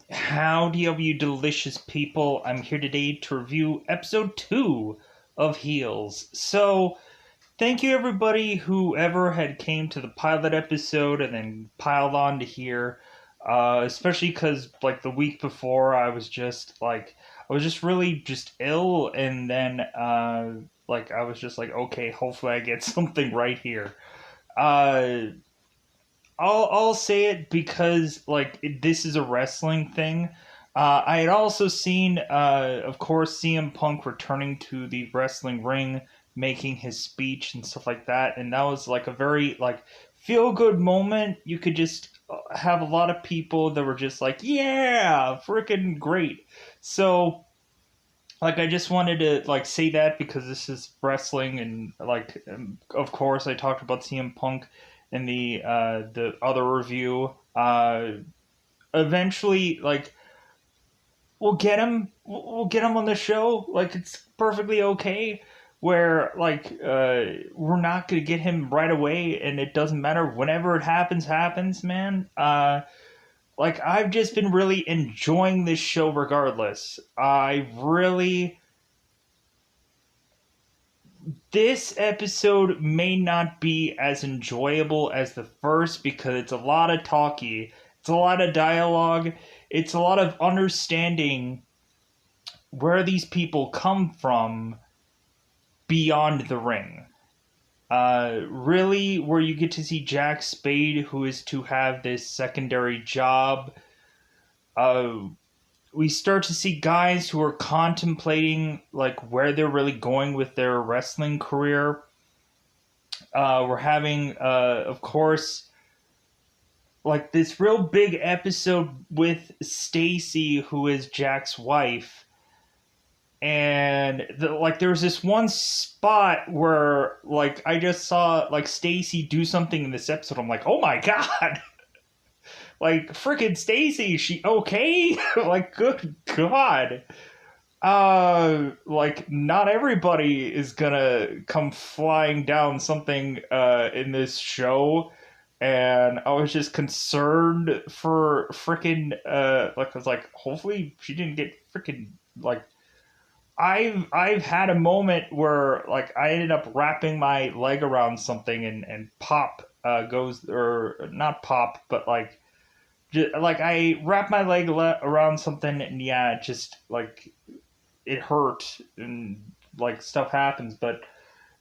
Howdy, of you delicious people. I'm here today to review episode 2 of Heels. So, thank you everybody whoever had came to the pilot episode and then piled on to here. Especially because, like, the week before, I was just really just ill, and then, I was just like, okay, hopefully I get something right here. Uh, I'll say it because this is a wrestling thing. I had also seen, of course, CM Punk returning to the wrestling ring, making his speech and stuff like that, and that was like a very feel good moment. You could just have a lot of people that were just like, yeah, freaking great. So I just wanted to say that because this is wrestling, and of course I talked about CM Punk in the other review. Eventually, we'll get him on the show. Like, it's perfectly okay. Where we're not gonna get him right away, and it doesn't matter. Whenever it happens, man. I've just been really enjoying this show regardless. I really This episode may not be as enjoyable as the first because it's a lot of talky, it's a lot of dialogue, it's a lot of understanding where these people come from beyond the ring. Really, where you get to see Jack Spade, who is to have this secondary job. Uh, we start to see guys who are contemplating where they're really going with their wrestling career. We're having, of course, this real big episode with Stacy, who is Jack's wife, and there was this one spot where I just saw Stacy do something in this episode. I'm like, oh my god, freaking Stacy, is she okay? Good god. Not everybody is gonna come flying down something in this show, and I was just concerned for freaking I was like, hopefully she didn't get freaking I've had a moment where I ended up wrapping my leg around something, and pop goes, or not pop, but I wrapped my leg around something, and yeah, it just it hurt, and stuff happens. But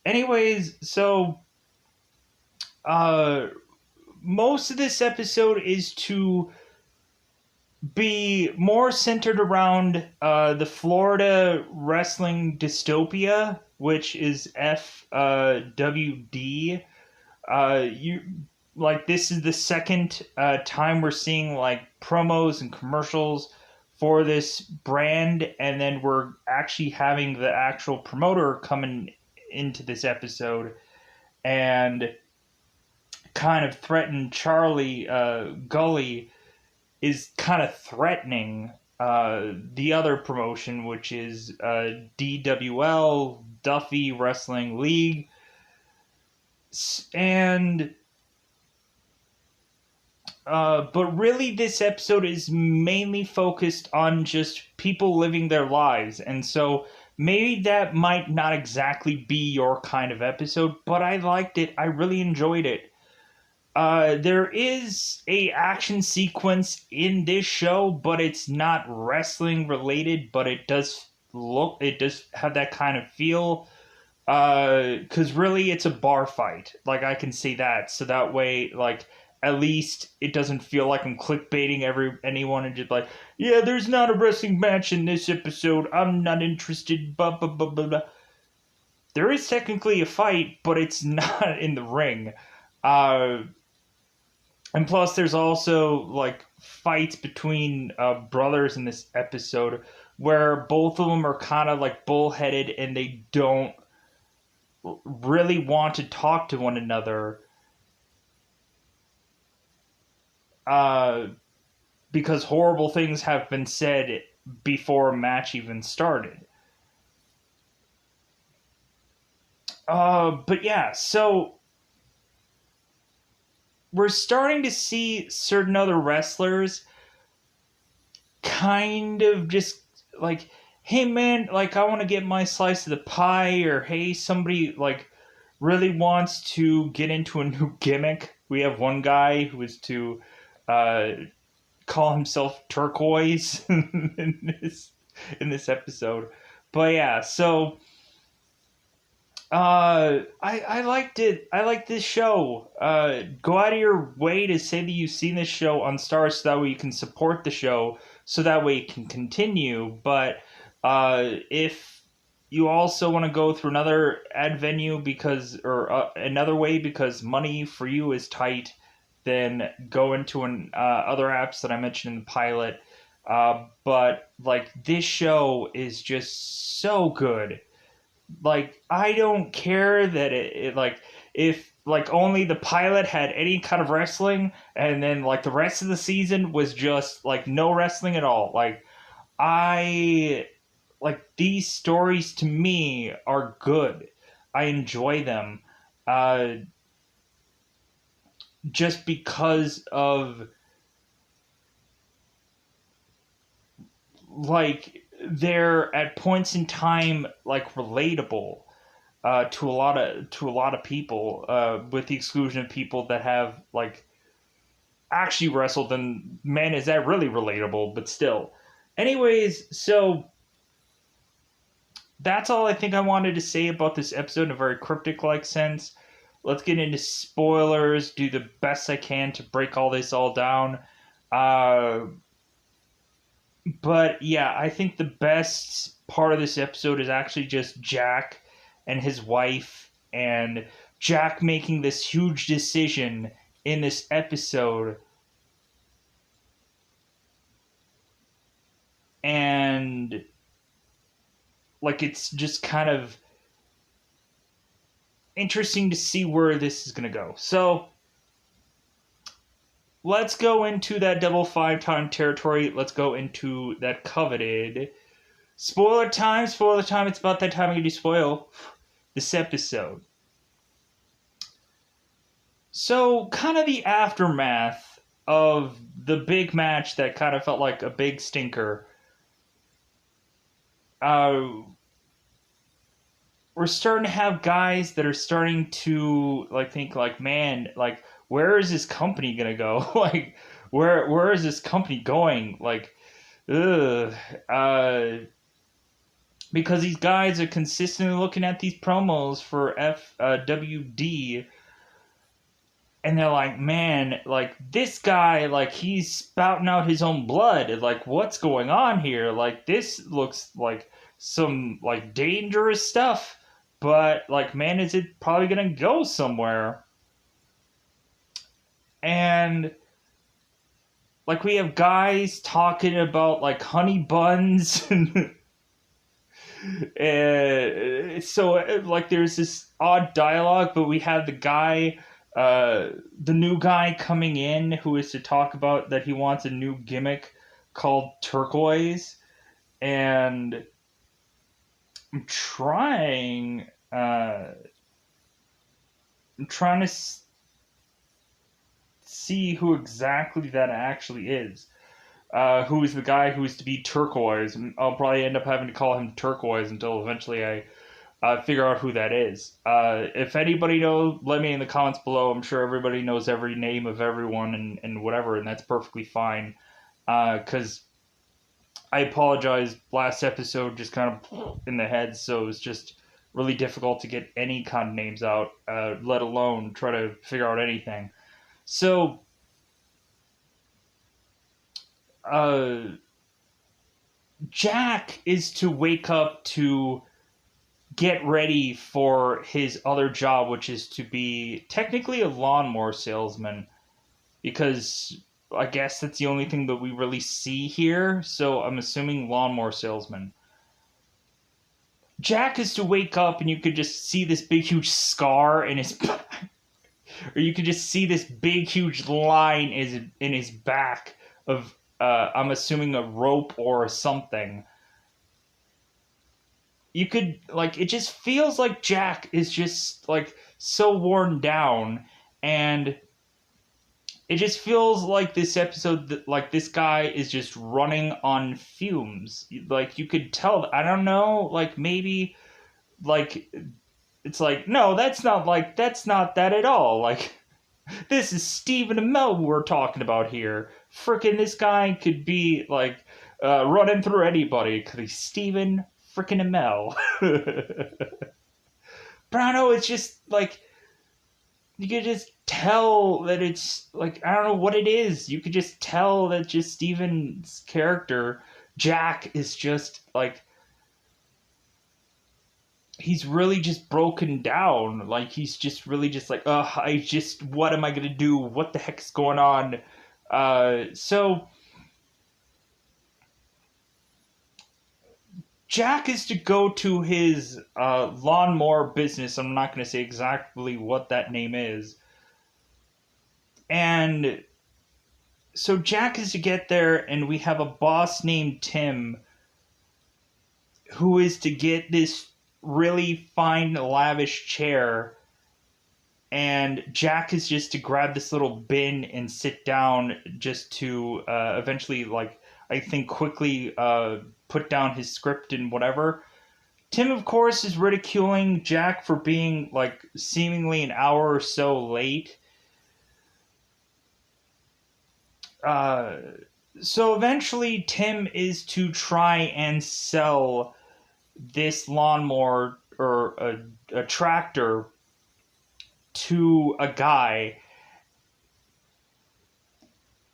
anyways, so uh most of this episode is to be more centered around the Florida wrestling dystopia, which is FWD. You This is the second time we're seeing promos and commercials for this brand, and then we're actually having the actual promoter coming into this episode and kind of threaten Charlie. Gully is kind of threatening the other promotion, which is DWL, Duffy Wrestling League. And but really, this episode is mainly focused on just people living their lives, and so maybe that might not exactly be your kind of episode, but I liked it. I really enjoyed it. There is a action sequence in this show, but it's not wrestling related. But it does have that kind of feel. Because really, it's a bar fight. I can say that, so that way, at least it doesn't feel like I'm clickbaiting anyone and just yeah, there's not a wrestling match in this episode. I'm not interested. Blah blah blah blah blah. There is technically a fight, but it's not in the ring. Uh, and plus, there's also fights between brothers in this episode where both of them are kind of bullheaded, and they don't really want to talk to one another. Uh, because horrible things have been said before a match even started. But yeah, so we're starting to see certain other wrestlers kind of just like, hey man, like I want to get my slice of the pie, or hey, somebody like really wants to get into a new gimmick. We have one guy who is to uh, call himself Turquoise in this episode. But yeah, so I liked it. I like this show. Go out of your way to say that you've seen this show on Starz, so that way you can support the show, so that way it can continue. But if you also want to go through another ad venue because, or another way because money for you is tight, then go into an other apps that I mentioned in the pilot. But like this show is just so good. Like I don't care that it like if like only the pilot had any kind of wrestling, and then like the rest of the season was just like no wrestling at all. Like I like these stories to me are good. I enjoy them. Uh just because of like they're at points in time like relatable to a lot of people, with the exclusion of people that have like actually wrestled. And man, is that really relatable? But still, anyways, so that's all I think I wanted to say about this episode in a very cryptic like sense. Let's get into spoilers. Do the best I can to break all this all down. Uh, but yeah, I think the best part of this episode is actually just Jack and his wife, and Jack making this huge decision in this episode. And like it's just kind of interesting to see where this is going to go. So let's go into that double five time territory. Let's go into that coveted spoiler time. Spoiler time. It's about that time I get to spoil this episode. So, kind of the aftermath of the big match that kind of felt like a big stinker. We're starting to have guys that are starting to like think like, man, like where is this company gonna go? Like, where is this company going? Like, ugh. Because these guys are consistently looking at these promos for FWD, and they're like, man, like this guy, like he's spouting out his own blood. Like, what's going on here? Like, this looks like some like dangerous stuff. But like, man, is it probably gonna go somewhere? And like, we have guys talking about like honey buns and so like there's this odd dialogue, but we have the new guy coming in who is to talk about that he wants a new gimmick called Turquoise, and I'm trying to see who exactly that actually is. Who is the guy who is to be Turquoise? I'll probably end up having to call him Turquoise until eventually I figure out who that is. If anybody knows, let me in the comments below. I'm sure everybody knows every name of everyone and whatever, and that's perfectly fine. Because I apologize, last episode just kind of in the head, so it was just really difficult to get any kind of names out, let alone try to figure out anything. So, Jack is to wake up to get ready for his other job, which is to be technically a lawnmower salesman, because I guess that's the only thing that we really see here. So I'm assuming lawnmower salesman. Jack is to wake up and you could just see this big huge scar in his back. Or you could just see this big huge line in his back of I'm assuming a rope or something. You could like it just feels like Jack is just like so worn down, and it just feels like this episode, like this guy is just running on fumes. Like you could tell. I don't know. Like maybe like it's like no, that's not that at all. Like this is Stephen Amell we're talking about here. Frickin' this guy could be like running through anybody because he's Stephen frickin' Amell. But I don't know. It's just like you could just tell that it's like I don't know what it is. You could just tell that just Steven's character Jack is just like he's really just broken down. Like he's just really just like, I just what am I gonna do? What the heck's going on? So Jack is to go to his lawnmower business. I'm not gonna say exactly what that name is. And so Jack is to get there, and we have a boss named Tim who is to get this really fine, lavish chair. And Jack is just to grab this little bin and sit down just to eventually, like, I think quickly put down his script and whatever. Tim, of course, is ridiculing Jack for being, like, seemingly an hour or so late. So eventually Tim is to try and sell this lawnmower or a tractor to a guy.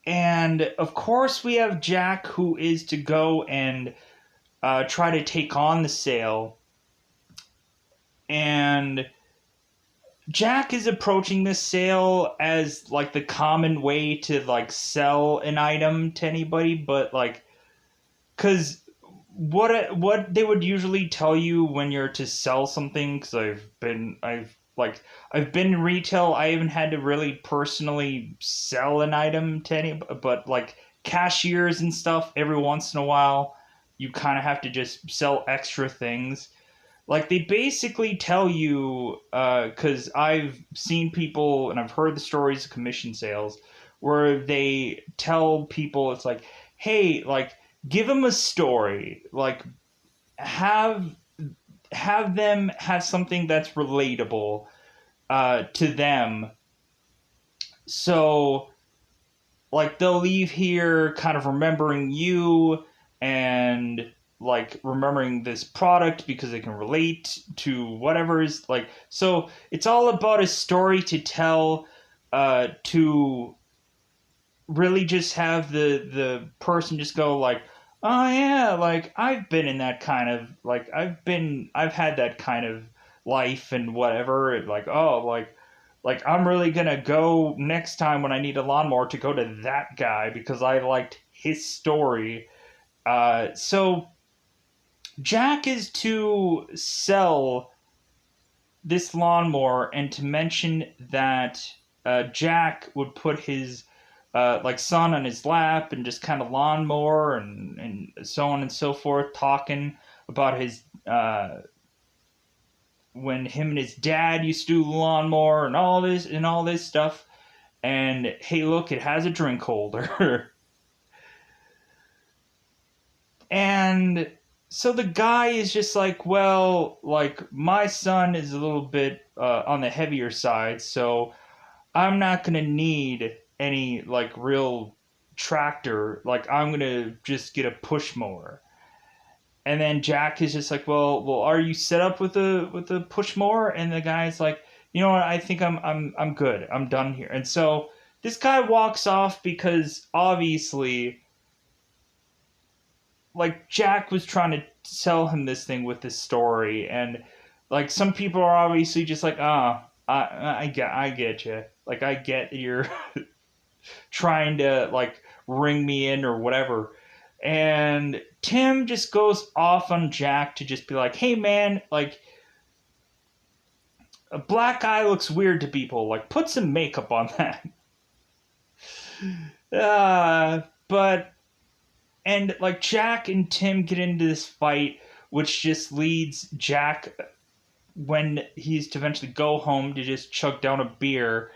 And of course we have Jack who is to go and try to take on the sale. And Jack is approaching this sale as like the common way to like sell an item to anybody, but like cuz what they would usually tell you when you're to sell something, cuz I've been in retail. I haven't had to really personally sell an item to any, but like cashiers and stuff every once in a while you kind of have to just sell extra things. Like they basically tell you, because I've seen people and I've heard the stories of commission sales where they tell people it's like, hey, like give them a story, like have them have something that's relatable to them. So like they'll leave here kind of remembering you and like remembering this product because they can relate to whatever is like, so it's all about a story to tell, to really just have the person just go like, oh yeah, like I've been in that kind of like I've had that kind of life and whatever, like oh like I'm really gonna go next time when I need a lawnmower to go to that guy because I liked his story. So Jack is to sell this lawnmower and to mention that Jack would put his like son on his lap and just kind of lawnmower and so on and so forth, talking about his when him and his dad used to do lawnmower and all this stuff. And hey, look, it has a drink holder. And so the guy is just like, well, like my son is a little bit on the heavier side, so I'm not gonna need any like real tractor. Like I'm gonna just get a push mower. And then Jack is just like, well, are you set up with a push mower? And the guy's like, you know what? I think I'm good. I'm done here. And so this guy walks off because obviously, like Jack was trying to sell him this thing with this story, and like some people are obviously just like, I get you. Like I get you're trying to like ring me in or whatever. And Tim just goes off on Jack to just be like, hey man, like a black eye looks weird to people. Like put some makeup on that. But and like Jack and Tim get into this fight, which just leads Jack when he's to eventually go home to just chug down a beer,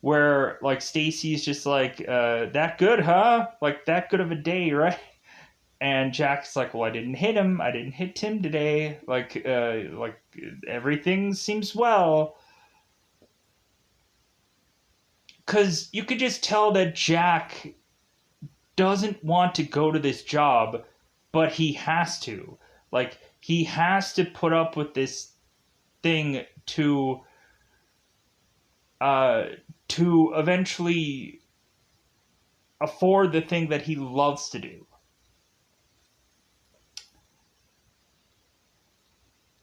where like Stacy's just like, that good, huh? Like that good of a day, right? And Jack's like, well, I didn't hit him. I didn't hit Tim today. Like everything seems well. Because you could just tell that Jack doesn't want to go to this job, but he has to. Like, he has to put up with this thing uh, to eventually afford the thing that he loves to do.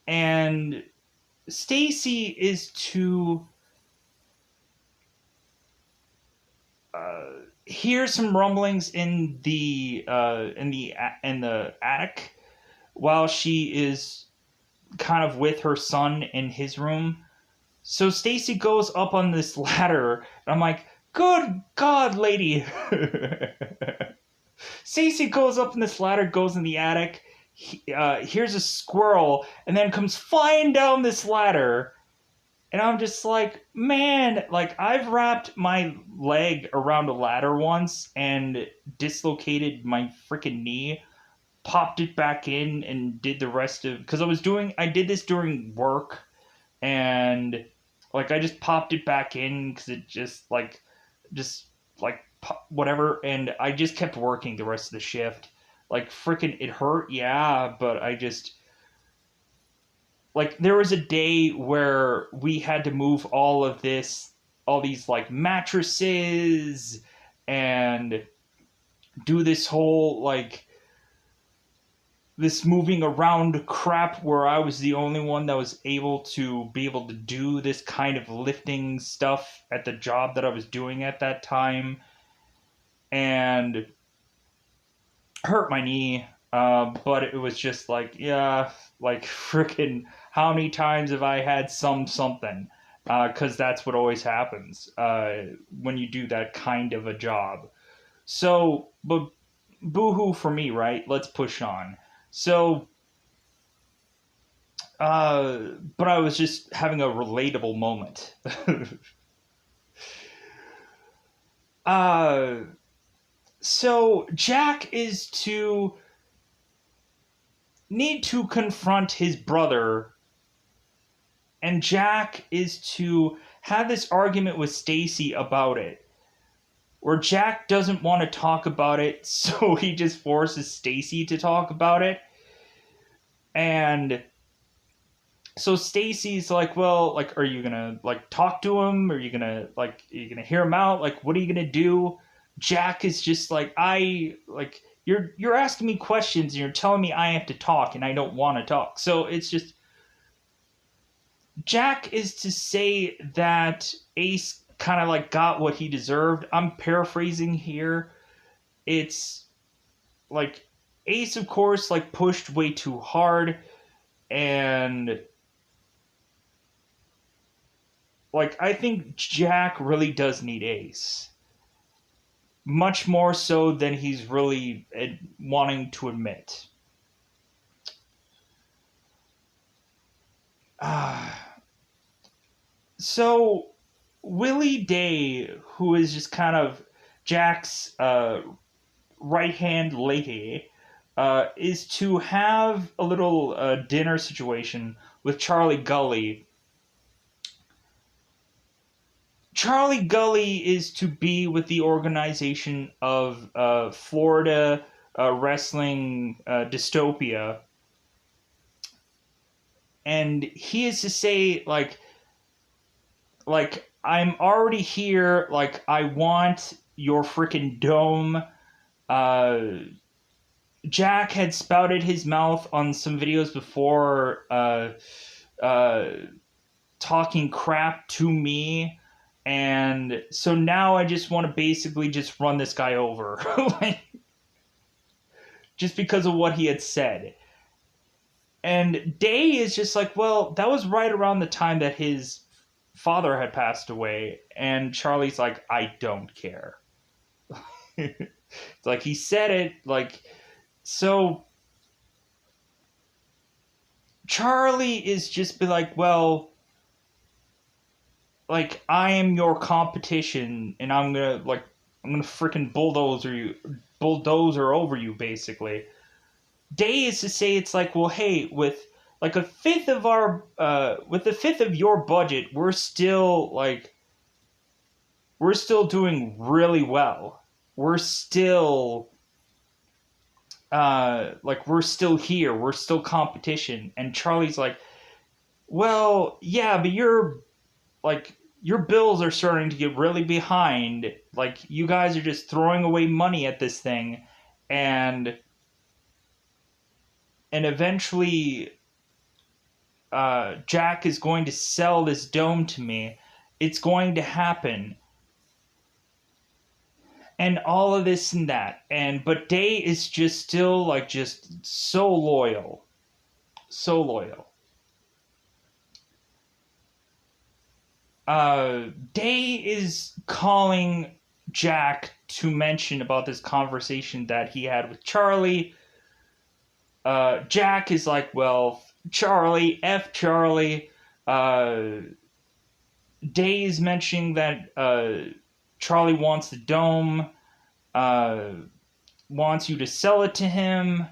And Stacy is to hear some rumblings in the attic while she is kind of with her son in his room. So Stacy goes up on this ladder, and I'm like, good God, lady. Stacy goes up on this ladder, goes in the attic, hears a squirrel, and then comes flying down this ladder. And I'm just like, man, like I've wrapped my leg around a ladder once and dislocated my freaking knee, popped it back in, and did the rest of, because I did this during work, and like I just popped it back in because it just like whatever, and I just kept working the rest of the shift. Like freaking, it hurt, yeah, but I just like there was a day where we had to move all these like mattresses and do this whole like this moving around crap where I was the only one that was able to do this kind of lifting stuff at the job that I was doing at that time, and hurt my knee. But it was just like, yeah, like freaking how many times have I had something? Because that's what always happens when you do that kind of a job. So, but boohoo for me, right? Let's push on. So, but I was just having a relatable moment. uh, so Jack is to need to confront his brother, and Jack is to have this argument with Stacy about it. Where Jack doesn't want to talk about it, so he just forces Stacy to talk about it. And so Stacy's like, well, like, are you gonna like talk to him? Are you gonna hear him out? Like, what are you gonna do? Jack is just like, you're asking me questions and you're telling me I have to talk and I don't want to talk. So it's just Jack is to say that Ace kind of like got what he deserved. I'm paraphrasing here. It's like Ace, of course, like pushed way too hard, and like I think Jack really does need Ace, much more so than he's really wanting to admit. So Willie Day, who is just kind of Jack's right hand lady, is to have a little dinner situation with Charlie Gully. Charlie Gully is to be with the organization of Florida Wrestling Dystopia. And he is to say, I'm already here. Like, I want your freaking dome. Uh, Jack had spouted his mouth on some videos before, uh, talking crap to me, and so now I just want to basically just run this guy over, like, just because of what he had said. And Day is just like, well, that was right around the time that his father had passed away, and Charlie's like, I don't care. It's like he said it, like, so Charlie is just be like, well, like, I am your competition, and I'm gonna freaking bulldozer over you, basically. Day is to say it's like, well, hey, with like a fifth of your budget, we're still doing really well. We're still we're still here. We're still competition. And Charlie's like, well, yeah, but your bills are starting to get really behind. Like, you guys are just throwing away money at this thing, and eventually Jack is going to sell this dome to me. It's going to happen. And all of this and that. But Day is just still just so loyal. So loyal. Day is calling Jack to mention about this conversation that he had with Charlie. Jack is like, well, Charlie, F Charlie. Day is mentioning that Charlie wants the dome, wants you to sell it to him.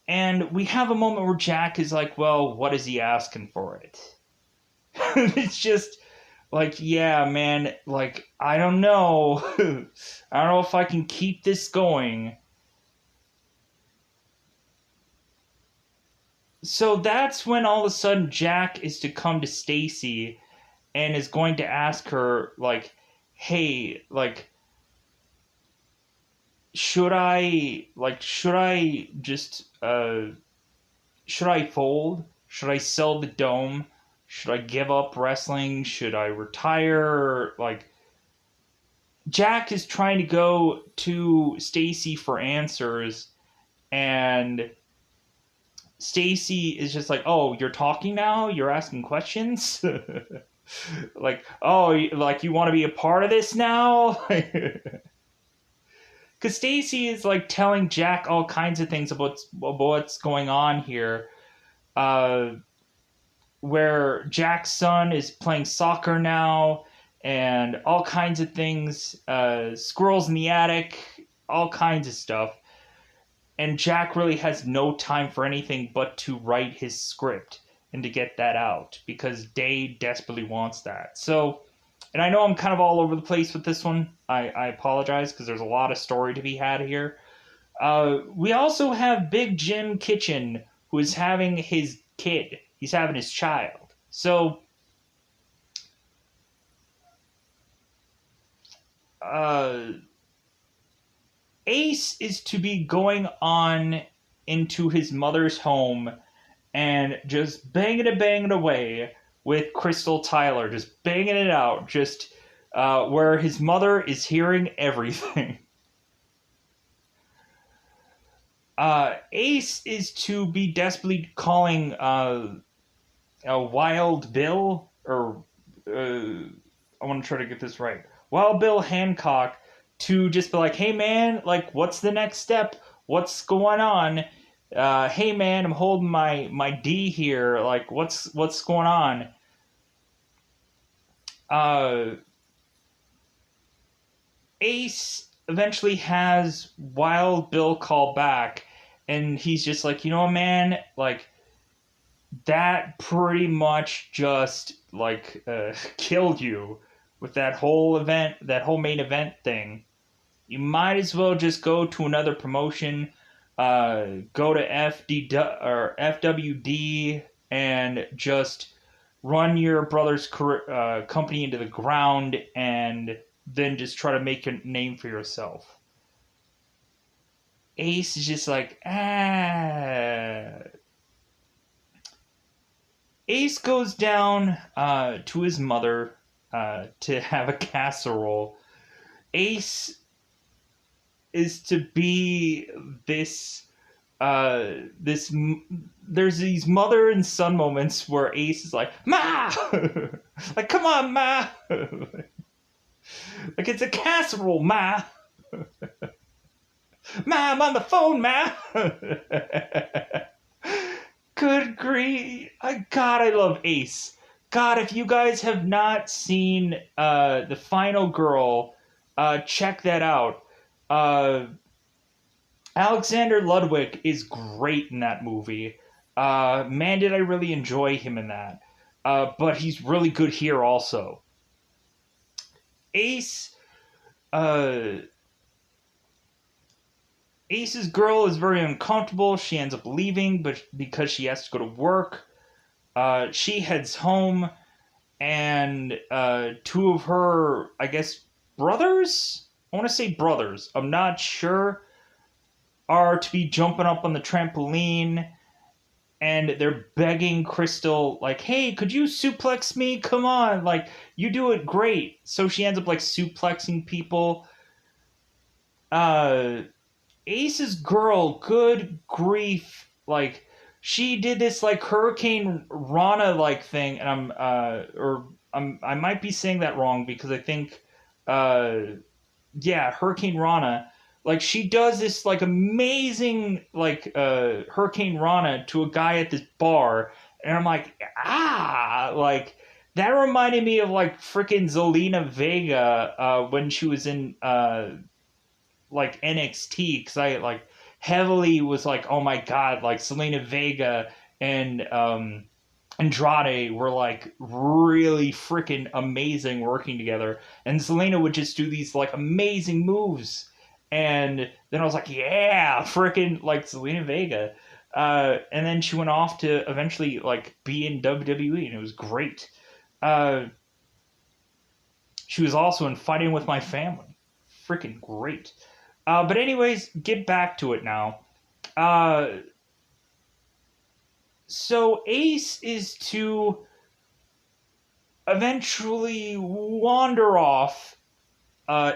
And we have a moment where Jack is like, well, what is he asking for it? It's just like, yeah, man, like, I don't know. I don't know if I can keep this going. So that's when all of a sudden Jack is to come to Stacy and is going to ask her, like, hey, like, should I just, should I fold? Should I sell the dome? Should I give up wrestling? Should I retire? Like, Jack is trying to go to Stacy for answers, and Stacy is just like, "Oh, you're talking now? You're asking questions?" Like, "Oh, like, you want to be a part of this now?" Because Stacy is like telling Jack all kinds of things about what's going on here. Uh, where Jack's son is playing soccer now, and all kinds of things, squirrels in the attic, all kinds of stuff. And Jack really has no time for anything but to write his script and to get that out because Day desperately wants that. So, and I know I'm kind of all over the place with this one. I apologize because there's a lot of story to be had here. We also have Big Jim Kitchen, who is having his kid. He's having his child. So, Ace is to be going on into his mother's home and just banging it away with Crystal Tyler, just banging it out, just where his mother is hearing everything. Ace is to be desperately calling a Wild Bill, or I want to try to get this right. Wild Bill Hancock, to just be like, hey man, like, what's the next step? What's going on? Hey man, I'm holding my D here. Like, what's going on? Ace eventually has Wild Bill call back, and he's just like, you know, man, like, that pretty much just killed you with that whole event, that whole main event thing. You might as well just go to another promotion, go to FWD, and just run your brother's company into the ground, and then just try to make a name for yourself. Ace is just like, ah. Ace goes down to his mother to have a casserole. Ace is to be this there's these mother and son moments where Ace is like, Ma! Like, come on, Ma! Like, it's a casserole, Ma! Ma, I'm on the phone, Ma! Good grief. God, I love Ace. God, if you guys have not seen The Final Girl, check that out. Uh, Alexander Ludwig is great in that movie. Man, did I really enjoy him in that. But he's really good here also. Ace, uh, Ace's girl is very uncomfortable. She ends up leaving, but because she has to go to work, she heads home, and two of her, I guess, brothers. I want to say brothers. I'm not sure. Are to be jumping up on the trampoline, and they're begging Crystal, like, "Hey, could you suplex me? Come on, like, you do it great." So she ends up like suplexing people. Uh, Ace's girl, good grief, like she did this like Hurricane Rana like thing, and I might be saying that wrong because I think uh yeah, Hurricane Rana. Like she does this like amazing like Hurricane Rana to a guy at this bar, and I'm like, like that reminded me of like freaking Zelina Vega when she was in like NXT, because I like heavily was like, oh my god, like Selena Vega and Andrade were like really freaking amazing working together, and Selena would just do these like amazing moves, and then I was like, yeah, freaking like Selena Vega, and then she went off to eventually like be in WWE, and it was great. Uh, she was also in Fighting with My Family, freaking great. But anyways, get back to it now. Uh, so Ace is to eventually wander off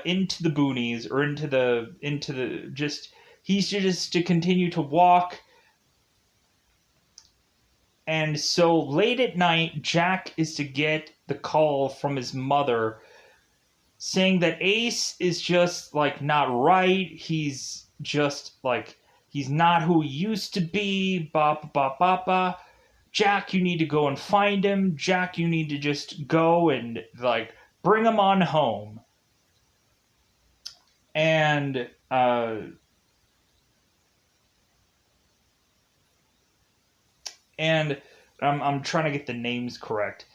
into the boonies, or into the just he's just to continue to walk. And so late at night, Jack is to get the call from his mother saying that Ace is just like not right. He's just like he's not who he used to be. Ba ba ba ba. Jack, you need to go and find him. Jack, you need to just go and like bring him on home. And and I'm trying to get the names correct.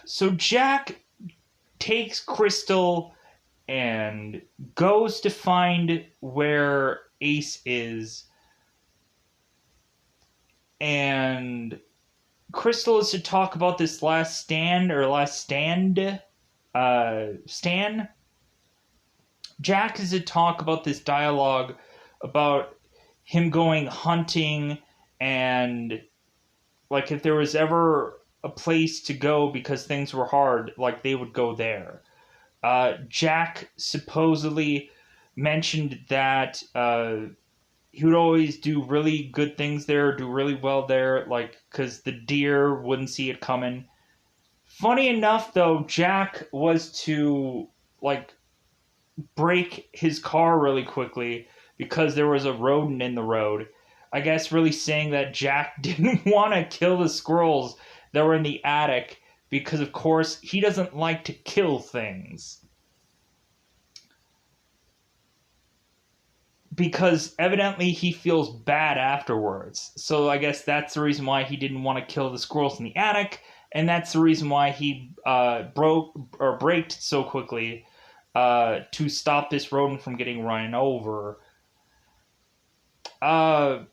So Jack takes Crystal and goes to find where Ace is, and Crystal is to talk about this last stand or last stand. Stan. Jack is to talk about this dialogue about him going hunting, and like if there was ever a place to go because things were hard, like they would go there. Jack supposedly mentioned that he would always do really good things there, do really well there, like because the deer wouldn't see it coming. Funny enough, though, Jack was to like break his car really quickly because there was a rodent in the road. I guess really saying that Jack didn't want to kill the squirrels that were in the attic because, of course, he doesn't like to kill things. Because evidently he feels bad afterwards. So I guess that's the reason why he didn't want to kill the squirrels in the attic, and that's the reason why he braked so quickly to stop this rodent from getting run over. Uh,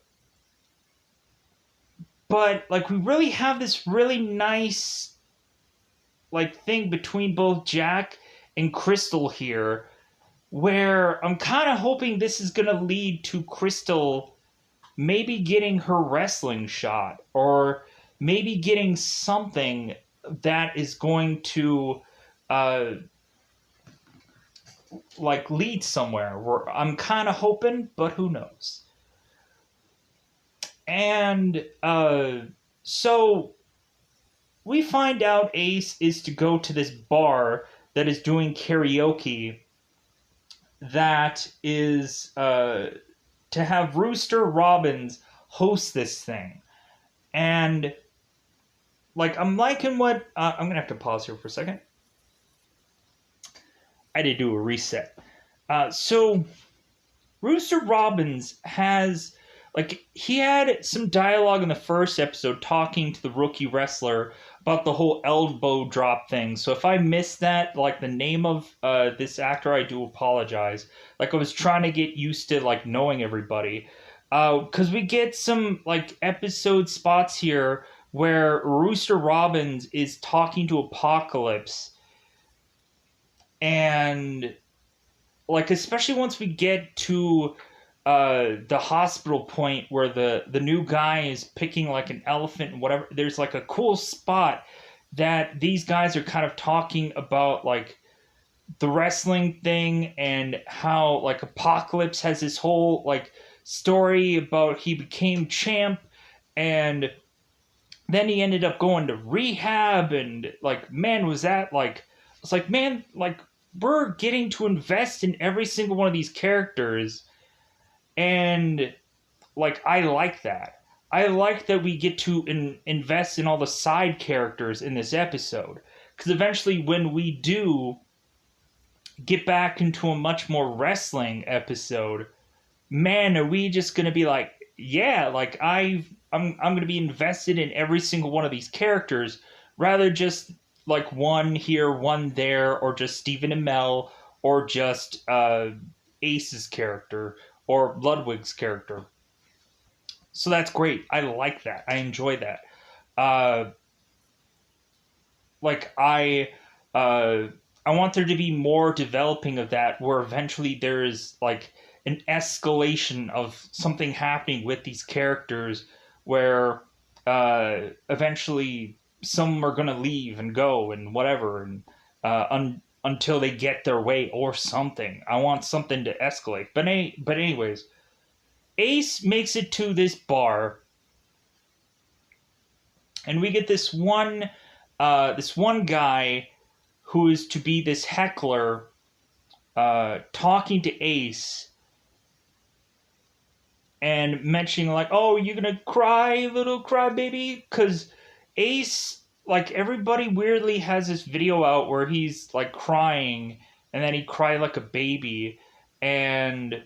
but like we really have this really nice like thing between both Jack and Crystal here, where I'm kind of hoping this is going to lead to Crystal maybe getting her wrestling shot, or maybe getting something that is going to uh, like lead somewhere. Where I'm kind of hoping, but who knows. And so we find out Ace is to go to this bar that is doing karaoke, that is to have Rooster Robbins host this thing. And like I'm liking what I'm gonna have to pause here for a second. I did do a reset. So Rooster Robbins has like he had some dialogue in the first episode talking to the rookie wrestler about the whole elbow drop thing. So if I missed that, like the name of this actor, I do apologize. Like I was trying to get used to like knowing everybody. Because we get some like episode spots here where Rooster Robbins is talking to Apocalypse, and like especially once we get to the hospital point where the new guy is picking like an elephant and whatever, there's like a cool spot that these guys are kind of talking about like the wrestling thing and how like Apocalypse has this whole like story about he became champ and then he ended up going to rehab and like man was that like it's like man like we're getting to invest in every single one of these characters, and like I like that. I like that we get to invest in all the side characters in this episode, because eventually when we do get back into a much more wrestling episode, man, are we just gonna be like, yeah, like I'm gonna be invested in every single one of these characters, rather just like one here, one there, or just Stephen Amell, or just Ace's character, or Ludwig's character. So that's great. I like that. I enjoy that. Uh, like uh, I want there to be more developing of that, where eventually there is like an escalation of something happening with these characters, where eventually some are gonna leave and go and whatever, and until they get their way or something. I want something to escalate. But anyways, Ace makes it to this bar, and we get this one guy who is to be this heckler talking to Ace and mentioning like, "Oh, you gonna cry, little crybaby?" Because Ace, like everybody, weirdly has this video out where he's like crying, and then he cried like a baby, and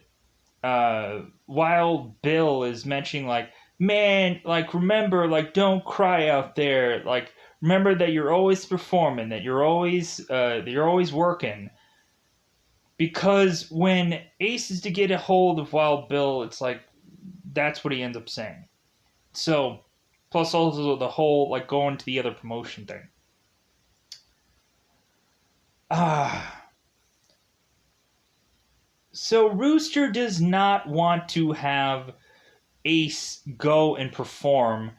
Wild Bill is mentioning like, "Man, like remember, like don't cry out there, like." Remember that you're always performing, that you're always working, because when Ace is to get a hold of Wild Bill, it's like that's what he ends up saying. So, plus also the whole like going to the other promotion thing. Ah, so Rooster does not want to have Ace go and perform,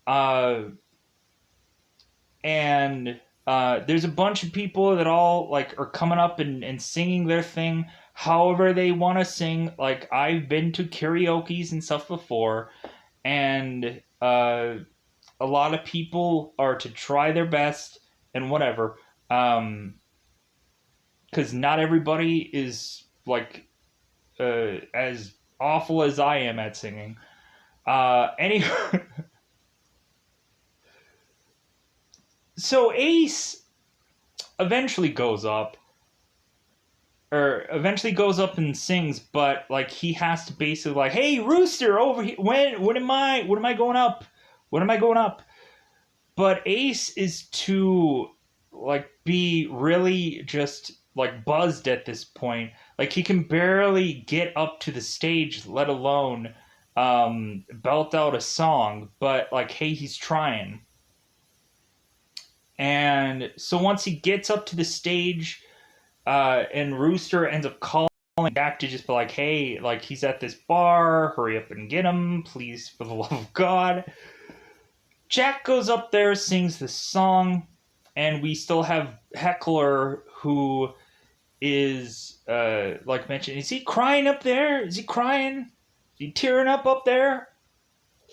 uh, and there's a bunch of people that all like are coming up and singing their thing however they want to sing. Like I've been to karaoke's and stuff before, and a lot of people are to try their best and whatever, because not everybody is like as awful as I am at singing. Any So Ace eventually goes up, or eventually goes up and sings, but like he has to basically like, "Hey, Rooster, over here. When am I going up? When am I going up?" But Ace is to like be really just like buzzed at this point. Like he can barely get up to the stage, let alone belt out a song. But like, hey, he's trying. And so once he gets up to the stage, and Rooster ends up calling back to just be like, "Hey, like he's at this bar. Hurry up and get him, please, for the love of God." Jack goes up there, sings the song, and we still have Heckler, who is like mentioned. Is he crying up there? Is he crying? Is he tearing up there?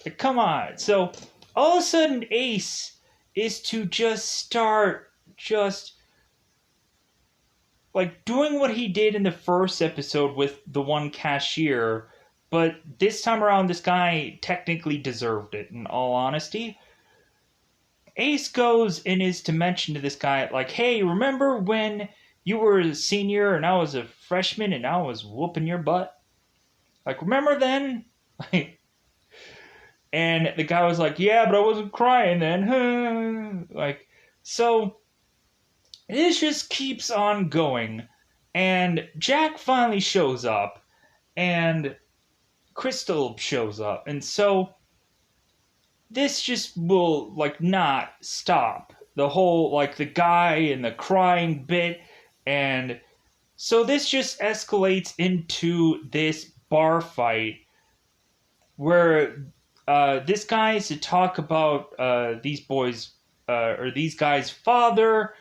Like, come on. So all of a sudden, Ace is to just start just like doing what he did in the first episode with the one cashier, but this time around, this guy technically deserved it. In all honesty, Ace goes and is to mention to this guy, like, hey, remember when you were a senior and I was a freshman and I was whooping your butt? Like, remember then? And the guy was like, yeah, but I wasn't crying then. Like, so this just keeps on going. And Jack finally shows up, and Crystal shows up. And so this just will, like, not stop. The whole, like, the guy and the crying bit. And so this just escalates into this bar fight where this guy is to talk about these boys or these guys' father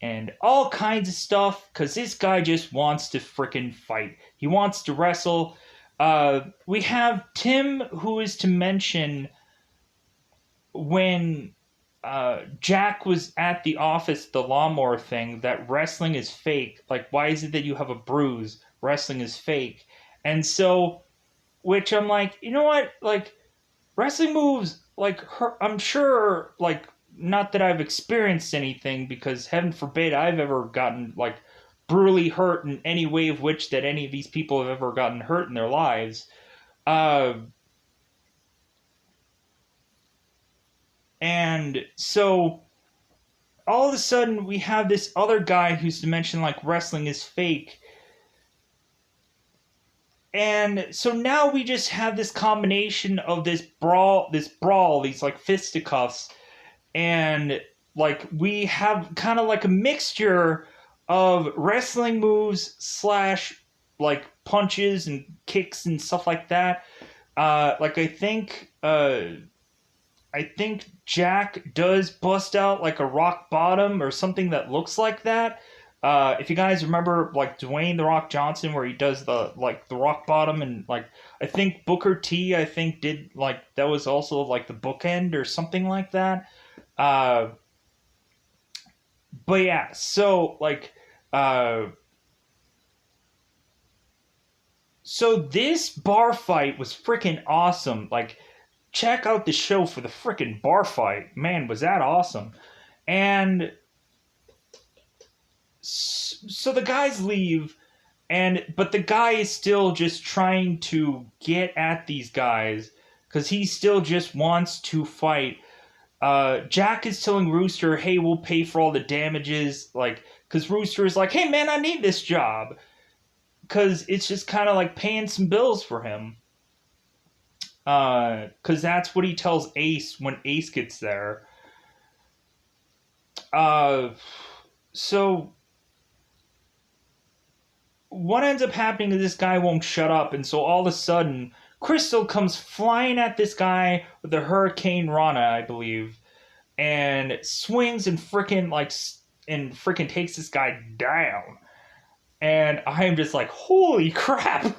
and all kinds of stuff because this guy just wants to frickin' fight. He wants to wrestle. We have Tim, who is to mention when Jack was at the office, the lawnmower thing, that wrestling is fake. Like, why is it that you have a bruise? Wrestling is fake. And so, which I'm like, you know what? Like, wrestling moves, like, I'm sure, like, not that I've experienced anything, because heaven forbid I've ever gotten, like, brutally hurt in any way of which that any of these people have ever gotten hurt in their lives. And so all of a sudden we have this other guy who's to mention, like, wrestling is fake. And so now we just have this combination of this brawl, these, like, fisticuffs, and, like, we have kind of like a mixture of wrestling moves slash, like, punches and kicks and stuff like that. Like, I think Jack does bust out, like, a rock bottom or something that looks like that. If you guys remember, like, Dwayne the Rock Johnson, where he does the, like, the rock bottom, and, like, I think Booker T, I think, did, like, that was also, like, the bookend or something like that. But yeah, so, like, so this bar fight was freaking awesome. Like, check out the show for the freaking bar fight. Man, was that awesome. And so the guys leave, but the guy is still just trying to get at these guys because he still just wants to fight. Jack is telling Rooster, hey, we'll pay for all the damages, like, because Rooster is like, hey, man, I need this job. Because it's just kind of like paying some bills for him. Because that's what he tells Ace when Ace gets there. So what ends up happening is this guy won't shut up, and so all of a sudden, Crystal comes flying at this guy with the Hurricane Rana, I believe, and swings and freaking takes this guy down. And I am just like, holy crap!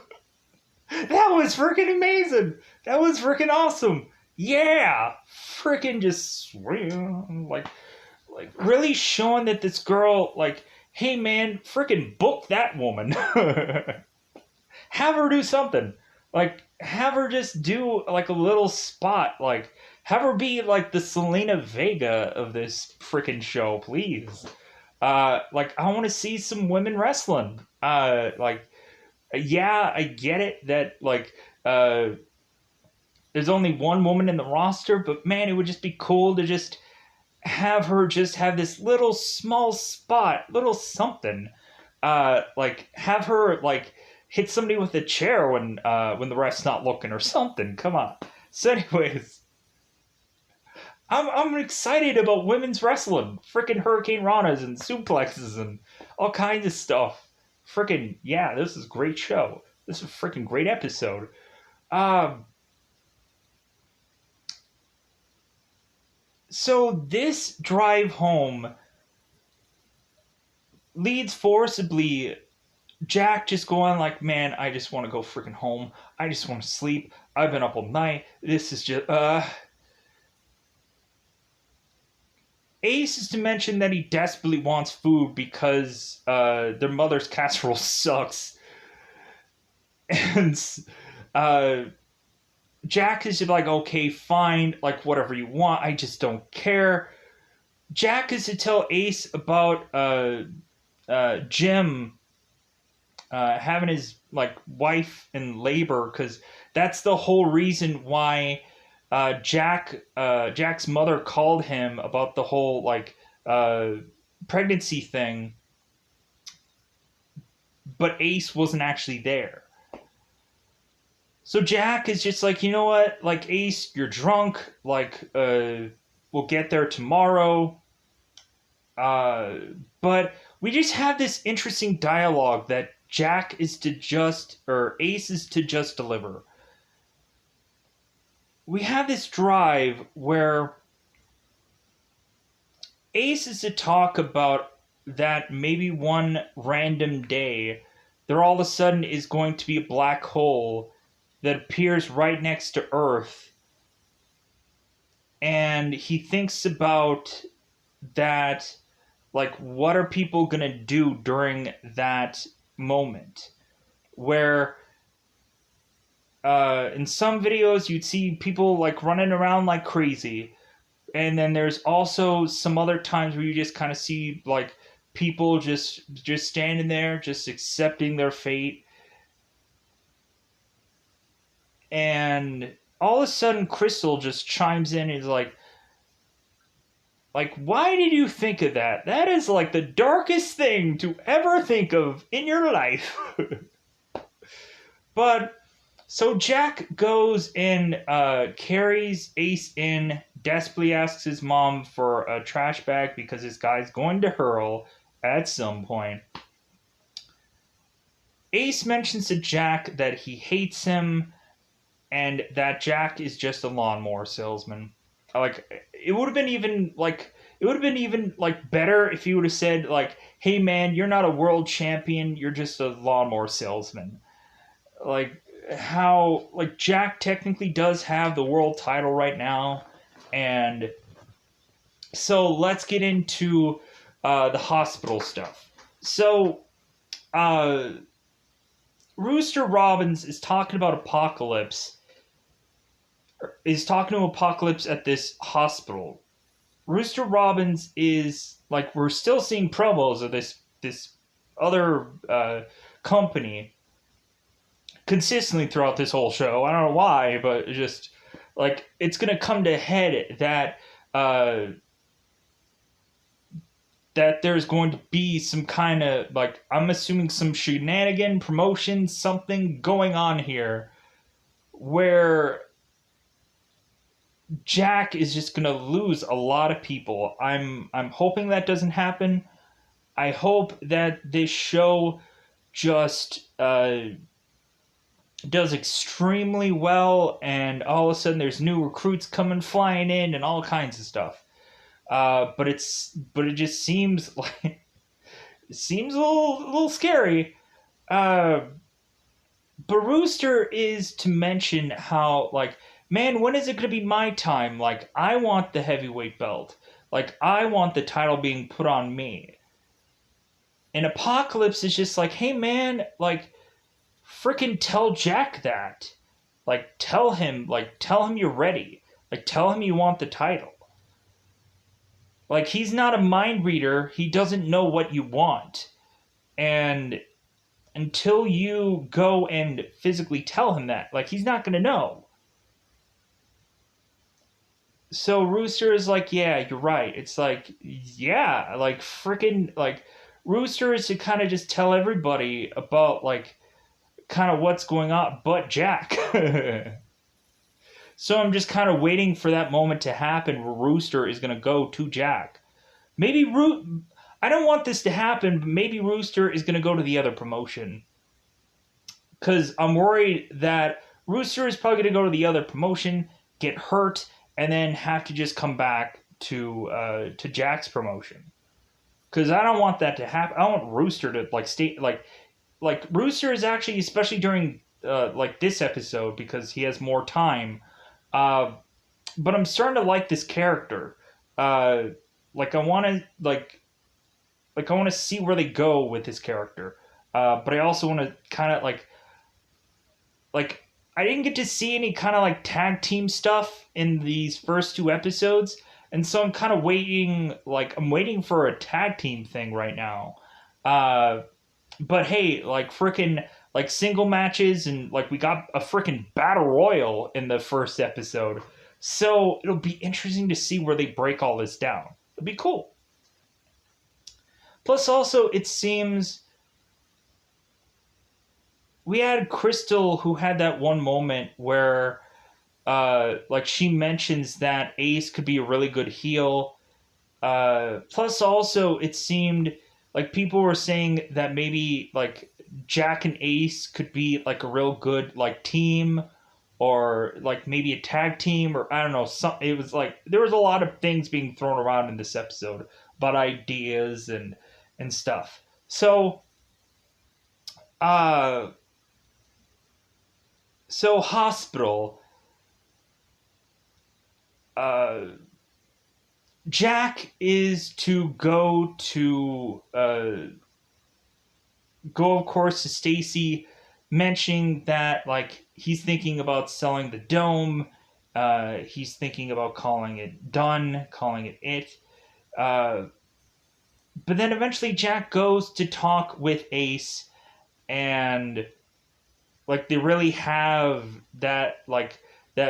That was freaking amazing! That was freaking awesome! Yeah! Freaking just swing, like really showing that this girl, like, hey man, freaking book that woman. Have her do something. Like, have her just do, like, a little spot. Like, have her be, like, the Selena Vega of this freaking show, please. Like, I want to see some women wrestling. Like, yeah, I get it that, like, there's only one woman in the roster, but man, it would just be cool to just have her just have this little small spot, little something. Like, have her, like, hit somebody with a chair when the ref's not looking or something. Come on. So, anyways, I'm excited about women's wrestling. Freaking Hurricane Ranas and suplexes and all kinds of stuff. Freaking, yeah, this is a great show. This is a freaking great episode. So this drive home leads forcibly Jack just going like, man, I just want to go freaking home. I just want to sleep. I've been up all night. This is just, Ace is to mention that he desperately wants food because their mother's casserole sucks. And Jack is just like, okay, fine, like, whatever you want, I just don't care. Jack is to tell Ace about Jim having his like wife in labor, because that's the whole reason why Jack's mother called him about the whole like pregnancy thing, but Ace wasn't actually there. So Jack is just like, you know what, like Ace, you're drunk. Like, we'll get there tomorrow. Uh, but we just have this interesting dialogue that Jack is to just, or Ace is to just deliver. We have this drive where Ace is to talk about that maybe one random day there all of a sudden is going to be a black hole that appears right next to Earth. And he thinks about that, like, what are people going to do during that moment? Where in some videos you'd see people like running around like crazy. And then there's also some other times where you just kind of see like people just standing there, just accepting their fate. And all of a sudden Crystal just chimes in and is like, why did you think of that? That is like the darkest thing to ever think of in your life. But so Jack goes and carries Ace in, desperately asks his mom for a trash bag because this guy's going to hurl at some point. Ace mentions to Jack that he hates him and that Jack is just a lawnmower salesman. Like, it would have been even better if he would have said like, "Hey man, you're not a world champion. You're just a lawnmower salesman." Like, how like Jack technically does have the world title right now. And so let's get into the hospital stuff. So Rooster Robbins is talking about Apocalypse. Is talking to Apocalypse at this hospital. Rooster Robbins is like, we're still seeing promos of this other company consistently throughout this whole show. I don't know why, but just like it's gonna come to head that that there's going to be some kind of like, I'm assuming some shenanigan promotion, something going on here where Jack is just gonna lose a lot of people. I'm hoping that doesn't happen. I hope that this show just does extremely well, and all of a sudden there's new recruits coming flying in and all kinds of stuff. But it just seems like it seems a little scary. But Rooster is to mention how like, man, when is it going to be my time? Like, I want the heavyweight belt. Like, I want the title being put on me. And Apocalypse is just like, hey man, like, freaking tell Jack that. Like, tell him you're ready. Like, tell him you want the title. Like, he's not a mind reader. He doesn't know what you want. And until you go and physically tell him that, like, he's not going to know. So Rooster is like, yeah, you're right. It's like, yeah, like, freaking, like, Rooster is to kind of just tell everybody about, like, kind of what's going on, but Jack. So I'm just kind of waiting for that moment to happen where Rooster is going to go to Jack. Maybe I don't want this to happen, but maybe Rooster is going to go to the other promotion. Because I'm worried that Rooster is probably going to go to the other promotion, get hurt, and then have to just come back to Jack's promotion. Because I don't want that to happen. I want Rooster to like stay like Rooster is actually, especially during like this episode, because he has more time. But I'm starting to like this character. Like I want to I want to see where they go with this character. But I also want to kind of like I didn't get to see any kind of like tag team stuff in these first two episodes. And so I'm kind of waiting, like, I'm waiting for a tag team thing right now. Uh, but hey, like, freaking, like, single matches, and, like, we got a freaking battle royal in the first episode. So it'll be interesting to see where they break all this down. It'll be cool. Plus, also, it seems we had Crystal who had that one moment where like she mentions that Ace could be a really good heel. Plus, also, it seemed like people were saying that maybe like Jack and Ace could be like a real good like team, or like maybe a tag team, or I don't know. Some it was like there was a lot of things being thrown around in this episode about ideas and stuff. So, uh, so hospital. Uh, Jack is to go of course to Stacy, mentioning that like he's thinking about selling the dome. He's thinking about calling it done, calling it. Uh, but then eventually Jack goes to talk with Ace, and like they really have that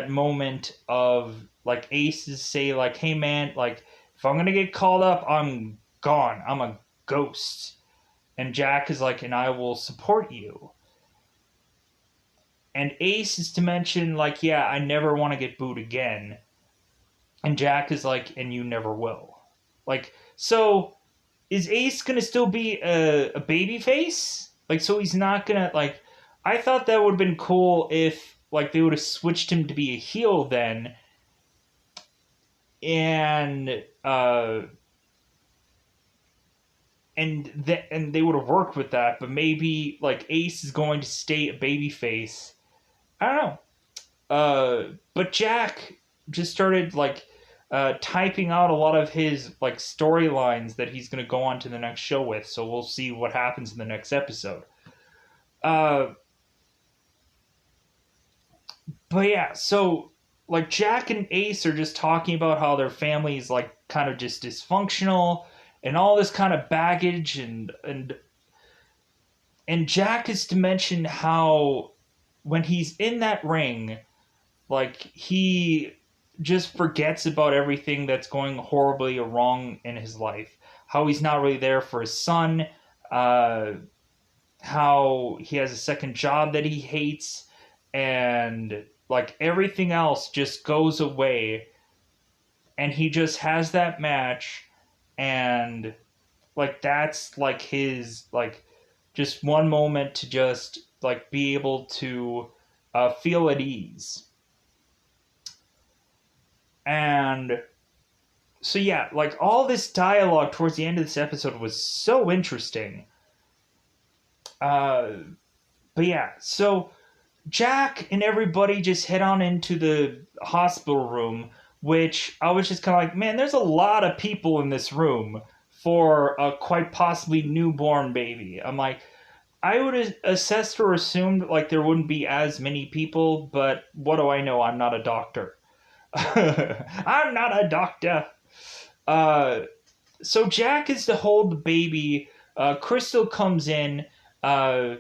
moment of like Aces say like, hey man, like if I'm gonna get called up, I'm gone, I'm a ghost. And Jack is like, and I will support you. And Ace is to mention like, yeah, I never want to get booed again. And Jack is like, and you never will. Like, so is Ace gonna still be a baby face? Like, so he's not gonna like. I thought that would have been cool if like they would have switched him to be a heel then, and and they would have worked with that. But maybe like Ace is going to stay a baby face. I don't know. But Jack just started like typing out a lot of his like storylines that he's going to go on to the next show with. So we'll see what happens in the next episode. Uh, but yeah, so like Jack and Ace are just talking about how their family is like kind of just dysfunctional and all this kind of baggage, and Jack is to mention how when he's in that ring, like he just forgets about everything that's going horribly wrong in his life. How he's not really there for his son. Uh, how he has a second job that he hates, and like everything else just goes away, and he just has that match, and like that's like his like just one moment to just like be able to feel at ease. And so yeah, like all this dialogue towards the end of this episode was so interesting. Uh, but yeah, so Jack and everybody just head on into the hospital room, which I was just kind of like, man, there's a lot of people in this room for a quite possibly newborn baby. I'm like, I would assessed or assumed like there wouldn't be as many people, but what do I know? I'm not a doctor. I'm not a doctor. Uh, so Jack is to hold the baby. Crystal comes in. Uh,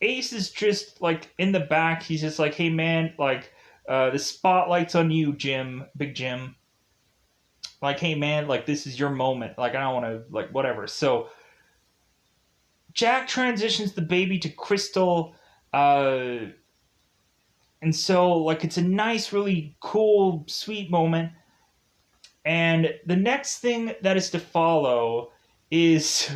Ace is just like in the back. He's just like, hey man, like the spotlight's on you, Jim, Big Jim. Like, hey man, like this is your moment. Like I don't want to like whatever. So Jack transitions the baby to Crystal. Uh, and so like it's a nice, really cool, sweet moment. And the next thing that is to follow is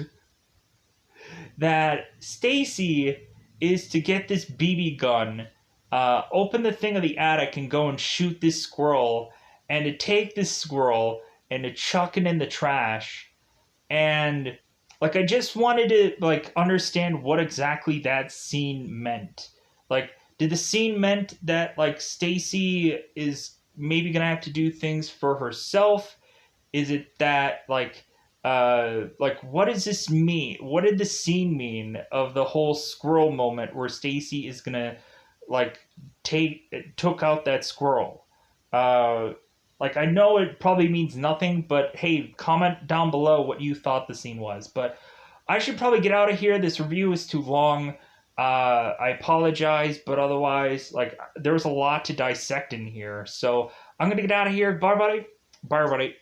that Stacy is to get this BB gun, open the thing of the attic, and go and shoot this squirrel, and to take this squirrel and to chuck it in the trash. And like I just wanted to like understand what exactly that scene meant. Like, did the scene meant that like Stacy is maybe gonna have to do things for herself? Is it that like what does this mean? What did the scene mean of the whole squirrel moment where Stacy is gonna like took out that squirrel? Uh Like, I know it probably means nothing, but hey, comment down below what you thought the scene was. But I should probably get out of here. This review is too long. I apologize, but otherwise, like, there was a lot to dissect in here. So I'm gonna get out of here. Bye, buddy. Bye, everybody.